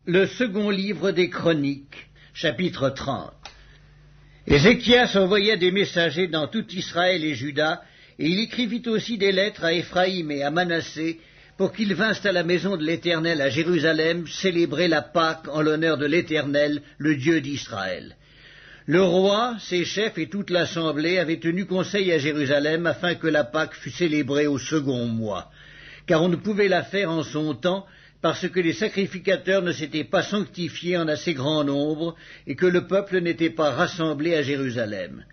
Le second livre des Chroniques, chapitre 30. Ézéchias envoya des messagers dans tout Israël et Juda, et il écrivit aussi des lettres à Éphraïm et à Manassé, pour qu'ils vinssent à la maison de l'Éternel à Jérusalem célébrer la Pâque en l'honneur de l'Éternel, le Dieu d'Israël. Le roi, ses chefs et toute l'assemblée avaient tenu conseil à Jérusalem afin que la Pâque fût célébrée au second mois, car on ne pouvait la faire en son temps, parce que les sacrificateurs ne s'étaient pas sanctifiés en assez grand nombre, et que le peuple n'était pas rassemblé à Jérusalem.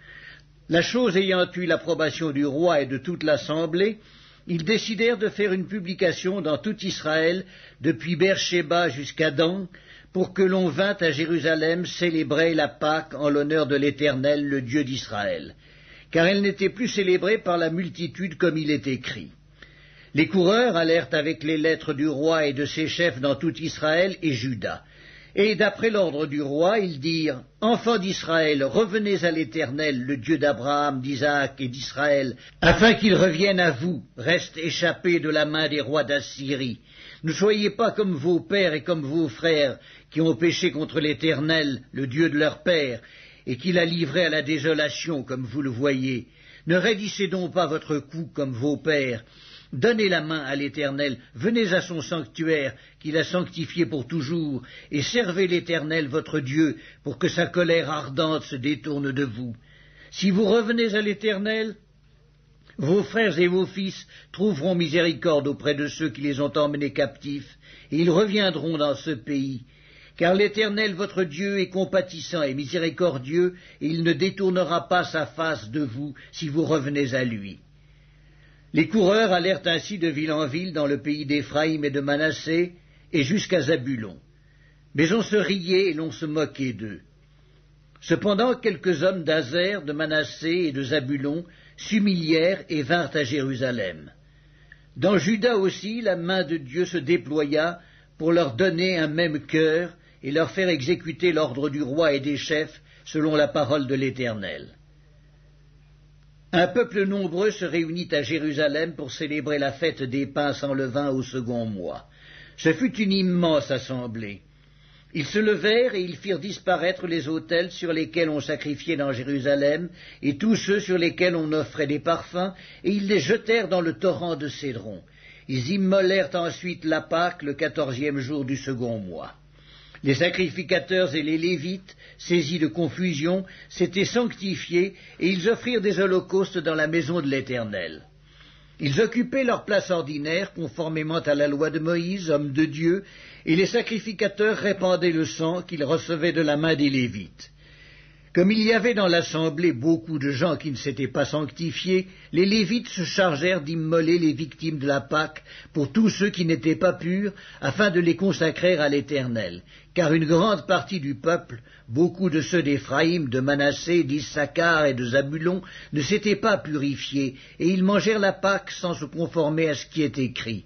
La chose ayant eu l'approbation du roi et de toute l'assemblée, ils décidèrent de faire une publication dans tout Israël, depuis Beer-Shéba jusqu'à Dan, pour que l'on vînt à Jérusalem célébrer la Pâque en l'honneur de l'Éternel, le Dieu d'Israël, car elle n'était plus célébrée par la multitude comme il est écrit. Les coureurs allèrent avec les lettres du roi et de ses chefs dans tout Israël et Juda. Et d'après l'ordre du roi, ils dirent, « Enfants d'Israël, revenez à l'Éternel, le Dieu d'Abraham, d'Isaac et d'Israël, afin qu'il revienne à vous, reste échappé de la main des rois d'Assyrie. Ne soyez pas comme vos pères et comme vos frères, qui ont péché contre l'Éternel, le Dieu de leur père, et qui l'a livré à la désolation, comme vous le voyez. Ne raidissez donc pas votre cou comme vos pères. Donnez la main à l'Éternel, venez à son sanctuaire, qu'il a sanctifié pour toujours, et servez l'Éternel votre Dieu, pour que sa colère ardente se détourne de vous. Si vous revenez à l'Éternel, vos frères et vos fils trouveront miséricorde auprès de ceux qui les ont emmenés captifs, et ils reviendront dans ce pays. Car l'Éternel votre Dieu est compatissant et miséricordieux, et il ne détournera pas sa face de vous si vous revenez à lui. Les coureurs allèrent ainsi de ville en ville dans le pays d'Éphraïm et de Manassé, et jusqu'à Zabulon. Mais on se riait et l'on se moquait d'eux. Cependant, quelques hommes d'Azer, de Manassé et de Zabulon s'humilièrent et vinrent à Jérusalem. Dans Juda aussi, la main de Dieu se déploya pour leur donner un même cœur et leur faire exécuter l'ordre du roi et des chefs selon la parole de l'Éternel. Un peuple nombreux se réunit à Jérusalem pour célébrer la fête des pains sans levain au second mois. Ce fut une immense assemblée. Ils se levèrent et ils firent disparaître les autels sur lesquels on sacrifiait dans Jérusalem, et tous ceux sur lesquels on offrait des parfums, et ils les jetèrent dans le torrent de Cédron. Ils immolèrent ensuite la Pâque le 14e jour du second mois. Les sacrificateurs et les Lévites, saisis de confusion, s'étaient sanctifiés, et ils offrirent des holocaustes dans la maison de l'Éternel. Ils occupaient leur place ordinaire, conformément à la loi de Moïse, homme de Dieu, et les sacrificateurs répandaient le sang qu'ils recevaient de la main des Lévites. Comme il y avait dans l'assemblée beaucoup de gens qui ne s'étaient pas sanctifiés, les Lévites se chargèrent d'immoler les victimes de la Pâque pour tous ceux qui n'étaient pas purs, afin de les consacrer à l'Éternel. Car une grande partie du peuple, beaucoup de ceux d'Éphraïm, de Manassé, d'Issachar et de Zabulon, ne s'étaient pas purifiés, et ils mangèrent la Pâque sans se conformer à ce qui est écrit.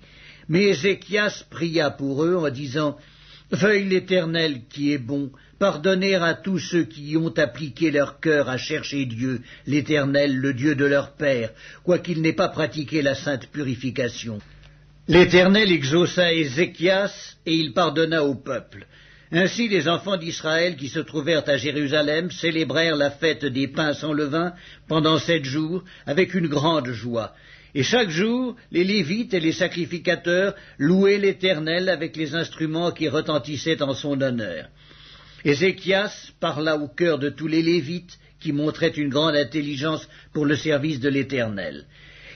Mais Ézéchias pria pour eux en disant « Veuille l'Éternel qui est bon, pardonner à tous ceux qui y ont appliqué leur cœur à chercher Dieu, l'Éternel, le Dieu de leur père, quoiqu'ils n'aient pas pratiqué la sainte purification. » L'Éternel exauça Ézéchias, et il pardonna au peuple. Ainsi les enfants d'Israël qui se trouvèrent à Jérusalem célébrèrent la fête des pains sans levain pendant 7 jours, avec une grande joie. Et chaque jour, les Lévites et les sacrificateurs louaient l'Éternel avec les instruments qui retentissaient en son honneur. Ézéchias parla au cœur de tous les Lévites, qui montraient une grande intelligence pour le service de l'Éternel.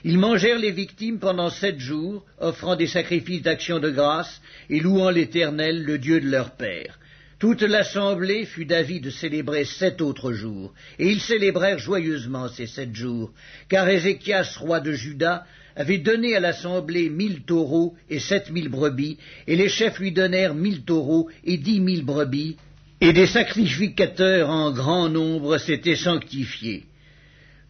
Ils mangèrent les victimes pendant 7 jours, offrant des sacrifices d'action de grâce et louant l'Éternel, le Dieu de leur père. Toute l'assemblée fut d'avis de célébrer 7 autres jours, et ils célébrèrent joyeusement ces 7 jours, car Ézéchias, roi de Juda, avait donné à l'assemblée 1000 taureaux et 7000 brebis, et les chefs lui donnèrent 1000 taureaux et 10 000 brebis, et des sacrificateurs en grand nombre s'étaient sanctifiés.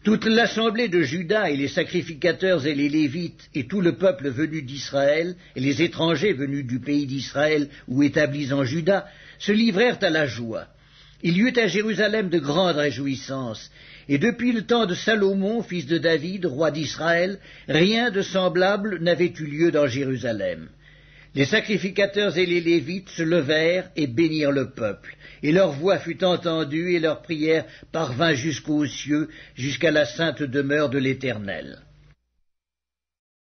Toute l'assemblée de Juda et les sacrificateurs et les Lévites et tout le peuple venu d'Israël et les étrangers venus du pays d'Israël ou établis en Juda se livrèrent à la joie. Il y eut à Jérusalem de grandes réjouissances, et depuis le temps de Salomon, fils de David, roi d'Israël, rien de semblable n'avait eu lieu dans Jérusalem. Les sacrificateurs et les Lévites se levèrent et bénirent le peuple, et leur voix fut entendue et leur prière parvint jusqu'aux cieux, jusqu'à la sainte demeure de l'Éternel.